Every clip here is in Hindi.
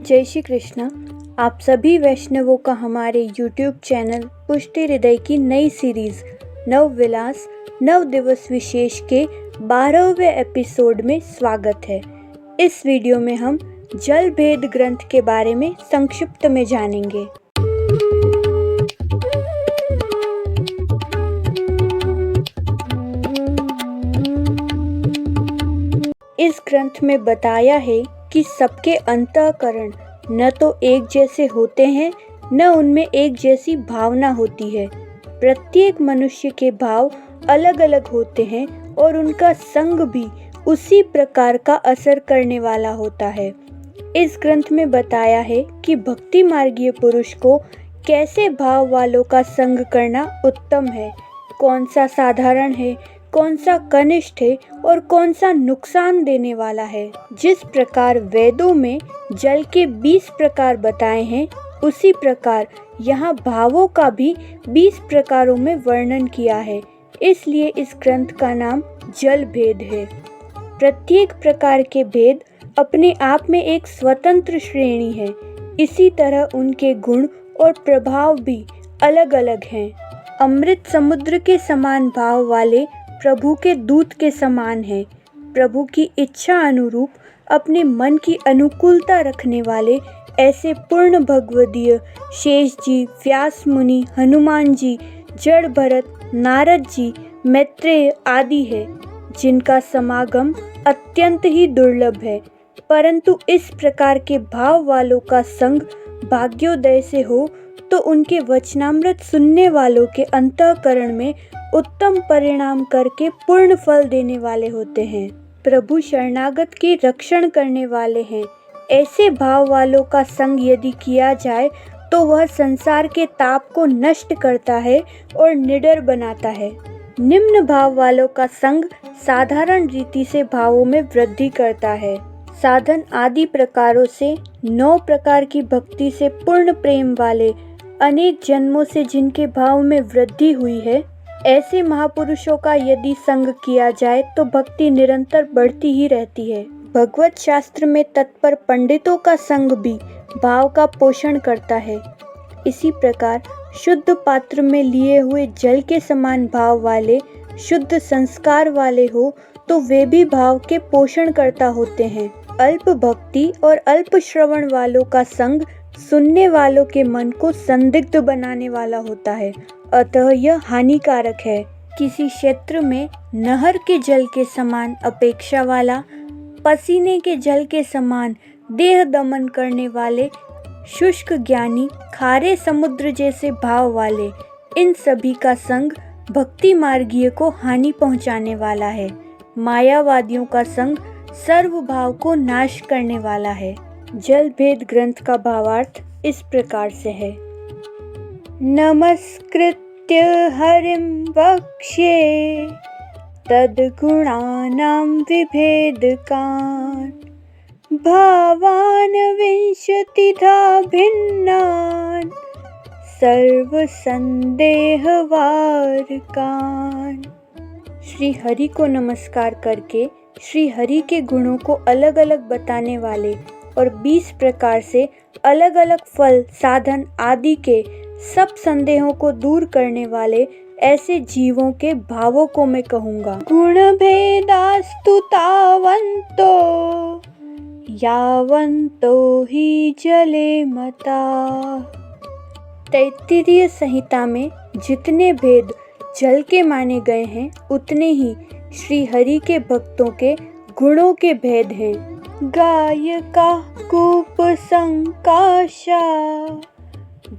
जय श्री कृष्ण। आप सभी वैष्णवों का हमारे YouTube चैनल पुष्टि हृदय की नई सीरीज नव विलास नव दिवस विशेष के 12वें एपिसोड में स्वागत है। इस वीडियो में हम जल भेद ग्रंथ के बारे में संक्षिप्त में जानेंगे। इस ग्रंथ में बताया है कि सबके अंतःकरण न तो एक जैसे होते हैं, न उनमें एक जैसी भावना होती है। प्रत्येक मनुष्य के भाव अलग अलग होते हैं और उनका संग भी उसी प्रकार का असर करने वाला होता है। इस ग्रंथ में बताया है कि भक्ति मार्गीय पुरुष को कैसे भाव वालों का संग करना उत्तम है, कौन सा साधारण है, कौन सा कनिष्ठ है और कौन सा नुकसान देने वाला है। जिस प्रकार वेदों में जल के 20 प्रकार बताए हैं, उसी प्रकार यहाँ भावों का भी 20 प्रकारों में वर्णन किया है। इसलिए इस ग्रंथ का नाम जल भेद है। प्रत्येक प्रकार के भेद अपने आप में एक स्वतंत्र श्रेणी है। इसी तरह उनके गुण और प्रभाव भी अलग अलग हैं। अमृत समुद्र के समान भाव वाले प्रभु के दूत के समान है। प्रभु की इच्छा अनुरूप अपने मन की अनुकूलता रखने वाले ऐसे पूर्ण भगवदीय शेष जी, व्यास मुनि, हनुमान जी, जड़ भरत, नारद जी, मैत्रेय आदि है, जिनका समागम अत्यंत ही दुर्लभ है। परंतु इस प्रकार के भाव वालों का संग भाग्योदय से हो तो उनके वचनामृत सुनने वालों के अंतःकरण में उत्तम परिणाम करके पूर्ण फल देने वाले होते हैं। प्रभु शरणागत की रक्षण करने वाले हैं। ऐसे भाव वालों का संग यदि किया जाए तो वह संसार के ताप को नष्ट करता है और निडर बनाता है। निम्न भाव वालों का संग साधारण रीति से भावों में वृद्धि करता है। साधन आदि प्रकारों से 9 प्रकार की भक्ति से पूर्ण प्रेम वाले अनेक जन्मों से जिनके भाव में वृद्धि हुई है, ऐसे महापुरुषों का यदि संग किया जाए तो भक्ति निरंतर बढ़ती ही रहती है। भगवत शास्त्र में तत्पर पंडितों का संग भी भाव का पोषण करता है। इसी प्रकार शुद्ध पात्र में लिए हुए जल के समान भाव वाले शुद्ध संस्कार वाले हो तो वे भी भाव के पोषण करता होते हैं। अल्प भक्ति और अल्प श्रवण वालों का संग सुनने वालों के मन को संदिग्ध बनाने वाला होता है, अतः यह हानिकारक है। किसी क्षेत्र में नहर के जल के समान अपेक्षा वाला, पसीने के जल के समान देह दमन करने वाले, शुष्क ज्ञानी, खारे समुद्र जैसे भाव वाले, इन सभी का संग भक्ति मार्गीय को हानि पहुंचाने वाला है। मायावादियों का संग सर्व भाव को नाश करने वाला है। जल भेद ग्रंथ का भावार्थ इस प्रकार से है। नमस्कृत्य हरिं वक्ष्ये तद्गुणानां विभेदकान् भावान् विंशतिधा भिन्नान् सर्वसंदेहवारकान्। श्री हरि को नमस्कार करके श्री हरि के गुणों को अलग अलग बताने वाले और 20 प्रकार से अलग अलग फल, साधन आदि के सब संदेहों को दूर करने वाले ऐसे जीवों के भावों को मैं कहूँगा। गुण भेदास्तु तावन्तो यावन्तो ही जले मता। तैत्तिरीय संहिता में जितने भेद जल के माने गए हैं, उतने ही श्री हरि के भक्तों के गुणों के भेद हैं। गायका कूप संकाशा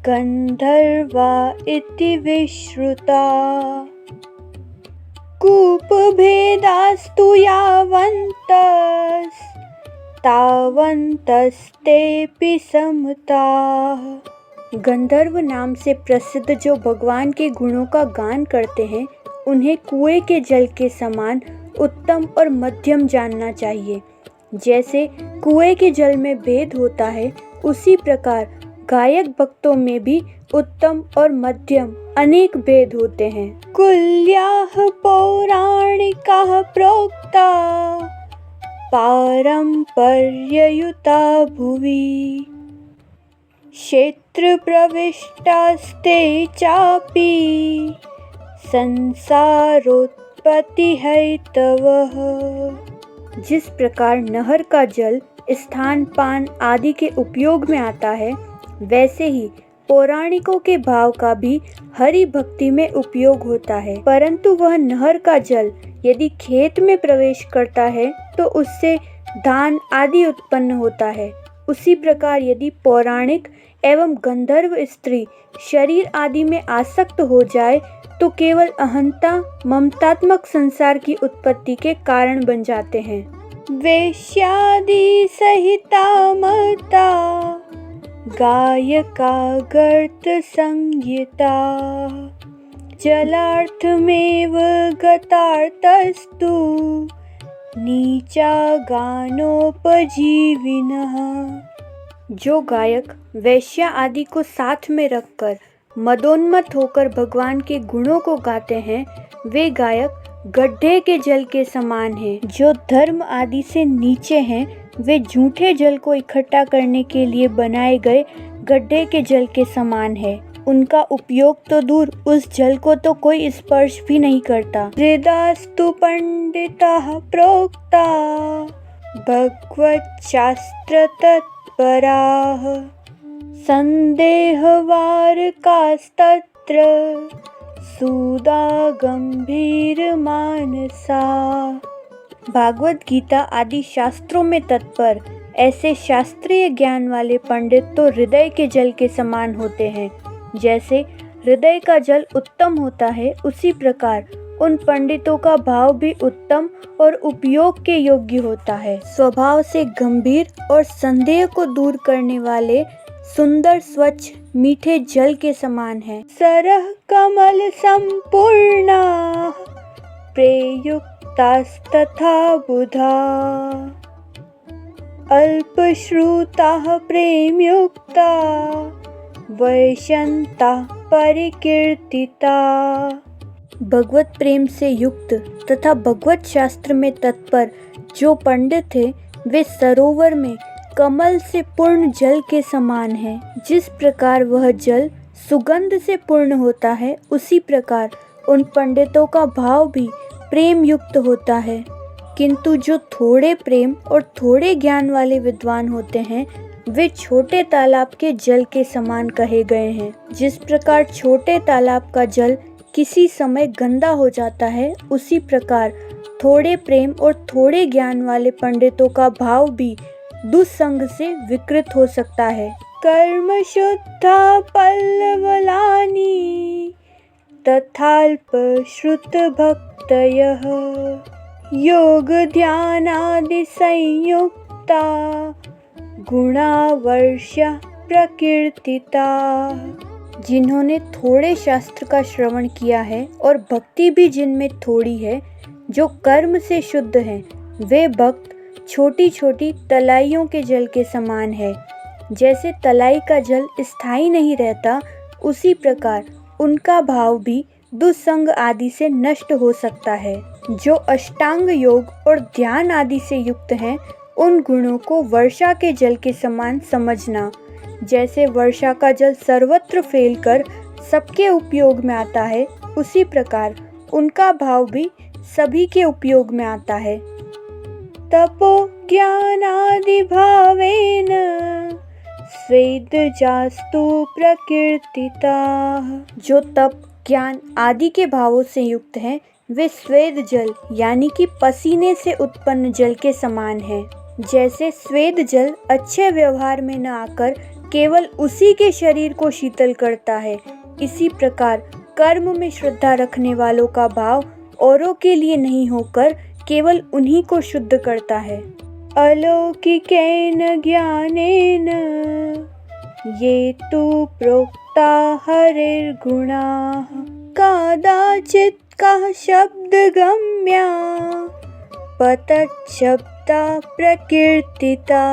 गंधर्वा इति विश्रुता कूप भेदास्तु यावन्तस् तावन्तस्तेऽपि समताः। गंधर्व नाम से प्रसिद्ध जो भगवान के गुणों का गान करते हैं, उन्हें कुएं के जल के समान उत्तम और मध्यम जानना चाहिए। जैसे कुएं के जल में भेद होता है, उसी प्रकार गायक भक्तों में भी उत्तम और मध्यम अनेक भेद होते हैं। कुल्याः पौराणिकाः प्रोक्ता पारंपर्ययुता भुवि क्षेत्र प्रविष्टास्ते चापि संसारोत्पत्ति हेतवः। जिस प्रकार नहर का जल स्थान पान आदि के उपयोग में आता है, वैसे ही पौराणिकों के भाव का भी हरि भक्ति में उपयोग होता है। परंतु वह नहर का जल यदि खेत में प्रवेश करता है तो उससे धान आदि उत्पन्न होता है। उसी प्रकार यदि पौराणिक एवं गंधर्व स्त्री शरीर आदि में आसक्त हो जाए तो केवल अहंता ममतात्मक संसार की उत्पत्ति के कारण बन जाते हैं। वेश्यादि सहिता मता गायका गर्त संयुता जलार्थमेव गतार्थस्तु नीचा गानोपजीविनः। जो गायक वैश्या आदि को साथ में रखकर मदोन्मत्त होकर भगवान के गुणों को गाते हैं, वे गायक गड्ढे के जल के समान हैं। जो धर्म आदि से नीचे हैं, वे झूठे जल को इकट्ठा करने के लिए बनाए गए गड्ढे के जल के समान है। उनका उपयोग तो दूर, उस जल को तो कोई स्पर्श भी नहीं करता। हृदास्तु पंडिताः प्रोक्ता भगवच्छास्त्र तत्पराः संदेहवारकास्तत्र सुदा गंभीर मानसा। भागवत गीता आदि शास्त्रों में तत्पर ऐसे शास्त्रीय ज्ञान वाले पंडित तो हृदय के जल के समान होते हैं। जैसे हृदय का जल उत्तम होता है, उसी प्रकार उन पंडितों का भाव भी उत्तम और उपयोग के योग्य होता है। स्वभाव से गंभीर और संदेह को दूर करने वाले सुंदर स्वच्छ मीठे जल के समान है। सरह कमल संपूर्णा प्रयुक्तास्तथा बुधा अल्पश्रुताः प्रेमयुक्ता वैशंता परिकीर्तिता। भगवत प्रेम से युक्त तथा भगवत शास्त्र में तत्पर जो पंडित थे, वे सरोवर में कमल से पूर्ण जल के समान है। जिस प्रकार वह जल सुगंध से पूर्ण होता है, उसी प्रकार उन पंडितों का भाव भी प्रेम युक्त होता है। किंतु जो थोड़े प्रेम और थोड़े ज्ञान वाले विद्वान होते हैं, वे छोटे तालाब के जल के समान कहे गए हैं। जिस प्रकार छोटे तालाब का जल किसी समय गंदा हो जाता है, उसी प्रकार थोड़े प्रेम और थोड़े ज्ञान वाले पंडितों का भाव भी दुस्संग से विकृत हो सकता है। कर्म शुद्धा पल्लवलानि तथाल्प श्रुत भक्तयः योग ध्यानादि संयुक्ता गुणावर्ष्य प्रकीर्तिता। जिन्होंने थोड़े शास्त्र का श्रवण किया है और भक्ति भी जिनमें थोड़ी है, जो कर्म से शुद्ध हैं, वे भक्त छोटी छोटी तलाइयों के जल के समान है। जैसे तलाई का जल स्थायी नहीं रहता, उसी प्रकार उनका भाव भी दुस्संग आदि से नष्ट हो सकता है। जो अष्टांग योग और ध्यान आदि से युक्त हैं, उन गुणों को वर्षा के जल के समान समझना। जैसे वर्षा का जल सर्वत्र फैलकर सबके उपयोग में आता है, उसी प्रकार उनका भाव भी सभी के उपयोग में आता है। तपो ज्ञानादि भावेन स्वेदजास्तु प्रकीर्तिता। जो तप ज्ञान आदि के भावों से युक्त हैं, वे स्वेद जल यानी कि पसीने से उत्पन्न जल के समान हैं। जैसे स्वेद जल अच्छे व्यवहार में न आकर केवल उसी के शरीर को शीतल करता है, इसी प्रकार कर्म में श्रद्धा रखने वालों का भाव औरों के लिए नहीं होकर केवल उन्हीं को शुद्ध करता है। अलौकिकेन ज्ञानेन ये तु प्रोक्ता हरिर्गुणाः कदाचित् कः शब्दगम्या पतच्छब्दा प्रकीर्तिता।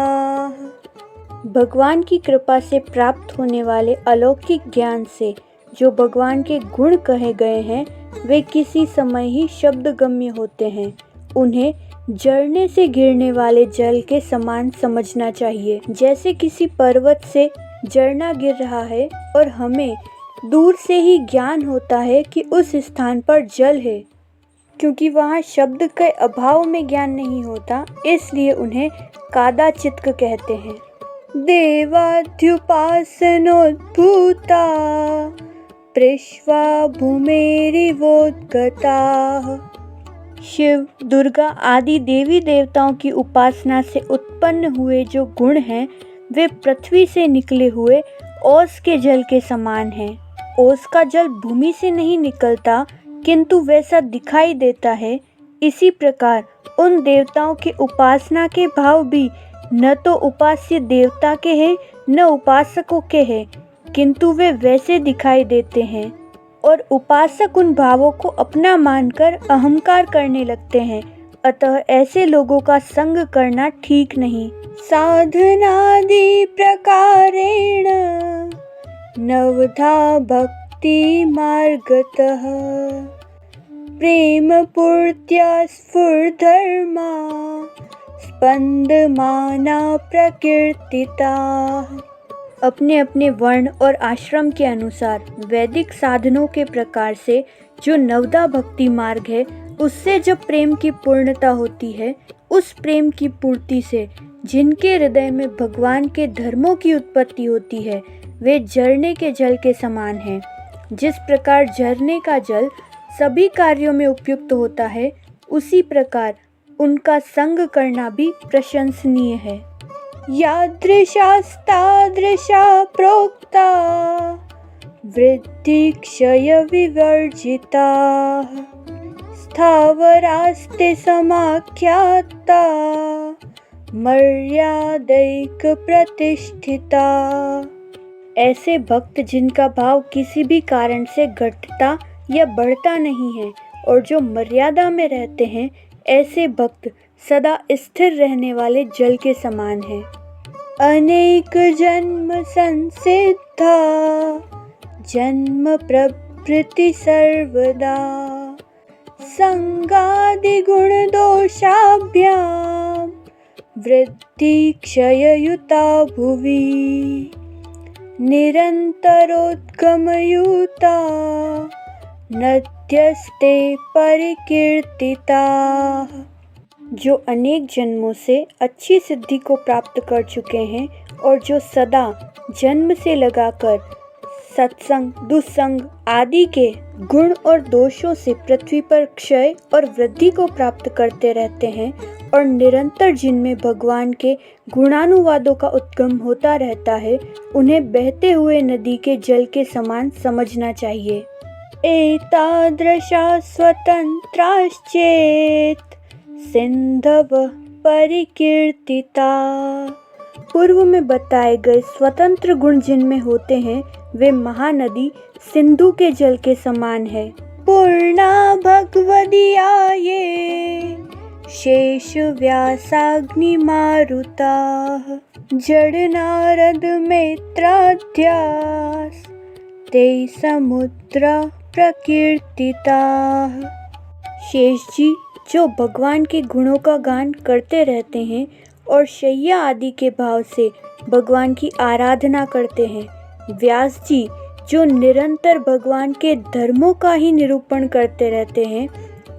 भगवान की कृपा से प्राप्त होने वाले अलौकिक ज्ञान से जो भगवान के गुण कहे गए हैं, वे किसी समय ही शब्दगम्य होते हैं। उन्हें झरने से गिरने वाले जल के समान समझना चाहिए। जैसे किसी पर्वत से झरना गिर रहा है और हमें दूर से ही ज्ञान होता है कि उस स्थान पर जल है। क्योंकि वहाँ शब्द के अभाव में ज्ञान नहीं होता, इसलिए उन्हें कादाचित्क कहते हैं। देवाद्युपासनोद्भूता पृष्वा भूमेरिवोद्गताः। शिव, दुर्गा आदि देवी देवताओं की उपासना से उत्पन्न हुए जो गुण हैं, वे पृथ्वी से निकले हुए ओस के जल के समान हैं। ओस का जल भूमि से नहीं निकलता, किंतु वैसा दिखाई देता है। इसी प्रकार उन देवताओं की उपासना के भाव भी न तो उपास्य देवता के हैं न उपासकों के हैं, किंतु वे वैसे दिखाई देते हैं और उपासक उन भावों को अपना मानकर अहंकार करने लगते हैं। अतः ऐसे लोगों का संग करना ठीक नहीं। साधनादि प्रकारेण नवधा भक्ति मार्गतः प्रेम पूर्त्या स्फुरधर्मा स्पंदमाना प्रकीर्तिता। अपने अपने वर्ण और आश्रम के अनुसार वैदिक साधनों के प्रकार से जो नवदा भक्ति मार्ग है, उससे जब प्रेम की पूर्णता होती है, उस प्रेम की पूर्ति से जिनके हृदय में भगवान के धर्मों की उत्पत्ति होती है, वे झरने के जल के समान हैं। जिस प्रकार झरने का जल सभी कार्यों में उपयुक्त होता है, उसी प्रकार उनका संग करना भी प्रशंसनीय है। यादृशास्तादृशा प्रोक्ता वृद्धि क्षय विवर्जिता स्थावरास्ते समाख्याता मर्यादैक प्रतिष्ठिता। ऐसे भक्त जिनका भाव किसी भी कारण से घटता या बढ़ता नहीं है और जो मर्यादा में रहते हैं, ऐसे भक्त सदा स्थिर रहने वाले जल के समान हैं। अनेक जन्म संसिद्धा जन्म प्रवृत्ति सर्वदा संगादि गुण दोषाभ्याम वृद्धि क्षययुता भुवि निरंतरोद्गमयुता नद्यस्ते परिकीर्तिता। जो अनेक जन्मों से अच्छी सिद्धि को प्राप्त कर चुके हैं और जो सदा जन्म से लगाकर सत्संग, दुस्संग आदि के गुण और दोषों से पृथ्वी पर क्षय और वृद्धि को प्राप्त करते रहते हैं और निरंतर जिनमें भगवान के गुणानुवादों का उद्गम होता रहता है, उन्हें बहते हुए नदी के जल के समान समझना चाहिए। एतादृशा स्वतंत्राश्चेत सिंधव परिकीर्तिता। पूर्व में बताए गए स्वतंत्र गुण जिनमें होते हैं, वे महानदी सिंधु के जल के समान है। पूर्णा भगवदीया ये शेष व्यासाग्निमारुता जड़ नारद मित्राध्यास ते समुद्रा प्रकीर्तिता। शेष जी जो भगवान के गुणों का गान करते रहते हैं और शैया आदि के भाव से भगवान की आराधना करते हैं। व्यास जी जो निरंतर भगवान के धर्मों का ही निरूपण करते रहते हैं।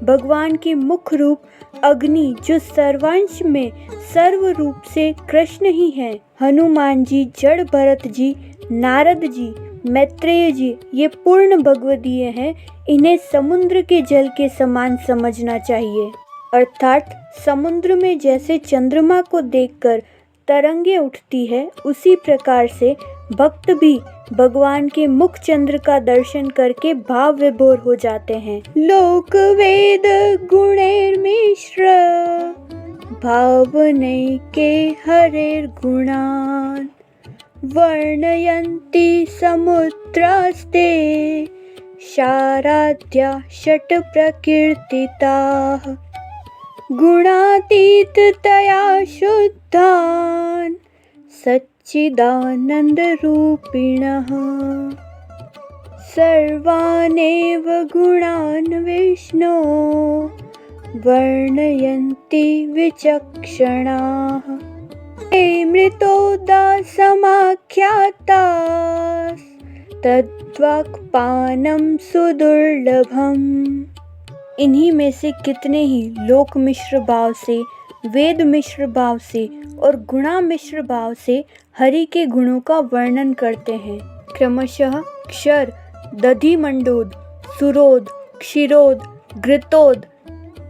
भगवान के मुख रूप अग्नि जो सर्वांश में सर्व रूप से कृष्ण ही हैं। हनुमान जी, जड़ भरत जी, नारद जी, मैत्रेय जी, ये पूर्ण भगवदीय हैं। इन्हें समुद्र के जल के समान समझना चाहिए। अर्थात समुद्र में जैसे चंद्रमा को देखकर तरंगे उठती है, उसी प्रकार से भक्त भी भगवान के मुख चंद्र का दर्शन करके भाव विभोर हो जाते हैं। लोक वेद गुणेर मिश्र भावनैके हरेर गुणान वर्णयन्ति समुद्रास्ते शाराद्या षट् प्रकीर्तिताः गुणातीततया शुद्धान् सच्चिदानन्दरूपिणः सर्वानेव गुणान् विष्णो वर्णयन्ति विचक्षणाः। हे मृतोदा समाख्यातास् तद्वाक्पानं सुदुर्लभम्। इन्हीं में से कितने ही लोक मिश्र भाव से, वेद मिश्र भाव से और गुणा मिश्र भाव से हरि के गुणों का वर्णन करते हैं। क्रमशः क्षर, दधिमंडोद, सुरोद, क्षीरोद, घृतोद,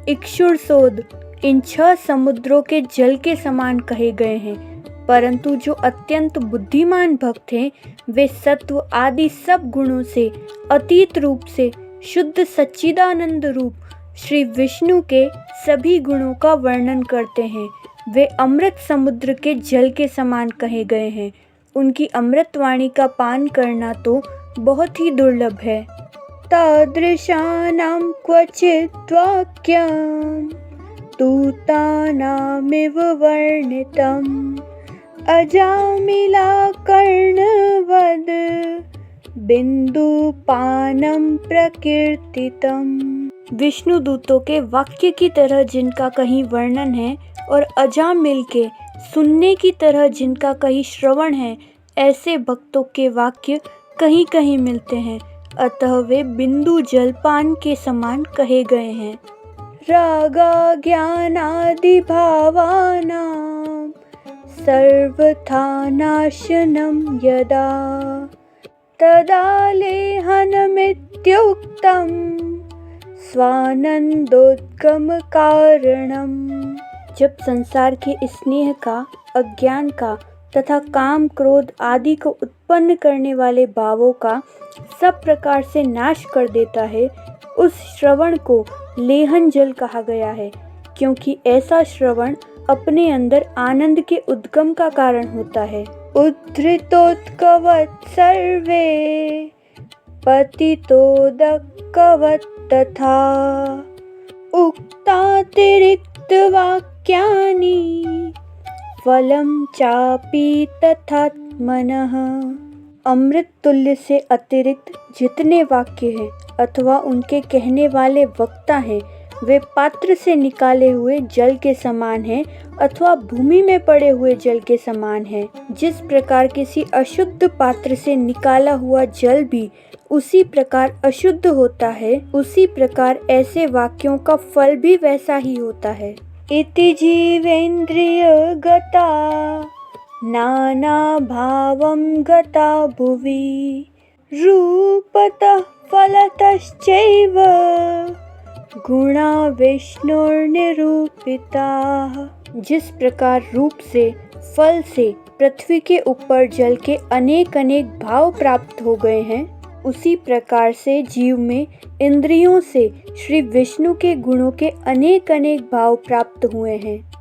इक्षुरसोद इन 6 समुद्रों के जल के समान कहे गए हैं। परंतु जो अत्यंत बुद्धिमान भक्त हैं वे सत्व आदि सब गुणों से अतीत रूप से शुद्ध सच्चिदानंद रूप श्री विष्णु के सभी गुणों का वर्णन करते हैं। वे अमृत समुद्र के जल के समान कहे गए हैं। उनकी अमृत वाणी का पान करना तो बहुत ही दुर्लभ है। तादृशानां क्वचित् वाक्यं दूतानामिव वर्णितम् अजामिलाकर्णवद् बिंदुपानं प्रकीर्तितम्। विष्णु दूतों के वाक्य की तरह जिनका कहीं वर्णन है और अजामिल के सुनने की तरह जिनका कहीं श्रवण है, ऐसे भक्तों के वाक्य कहीं कहीं मिलते हैं। अतः वे बिंदु जलपान के समान कहे गए हैं। रागा ज्ञानादि भावानां सर्वथा नाशनं यदा तदा लेहनमित्युक्तं स्वानंदोद्गम कारणम। जब संसार के स्नेह का, अज्ञान का तथा काम क्रोध आदि को उत्पन्न करने वाले भावों का सब प्रकार से नाश कर देता है, उस श्रवण को लेहन जल कहा गया है, क्योंकि ऐसा श्रवण अपने अंदर आनंद के उद्गम का कारण होता है। उद्धृतोत्कवत् सर्वे पतितोदकवत् तथा उक्तातिरिक्त वाक्यानि फलं चापि तथात्मनः। अमृत तुल्य से अतिरिक्त जितने वाक्य हैं अथवा उनके कहने वाले वक्ता हैं, वे पात्र से निकाले हुए जल के समान हैं अथवा भूमि में पड़े हुए जल के समान हैं। जिस प्रकार किसी अशुद्ध पात्र से निकाला हुआ जल भी उसी प्रकार अशुद्ध होता है, उसी प्रकार ऐसे वाक्यों का फल भी वैसा ही होता है। इति जीवेन्द्रिय गता नाना भावं गता भुवि रूपतः फलतश्चैव गुणा विष्णुर्निरूपिताः। जिस प्रकार रूप से, फल से पृथ्वी के ऊपर जल के अनेक अनेक भाव प्राप्त हो गए हैं, उसी प्रकार से जीव में इंद्रियों से श्री विष्णु के गुणों के अनेक अनेक भाव प्राप्त हुए हैं।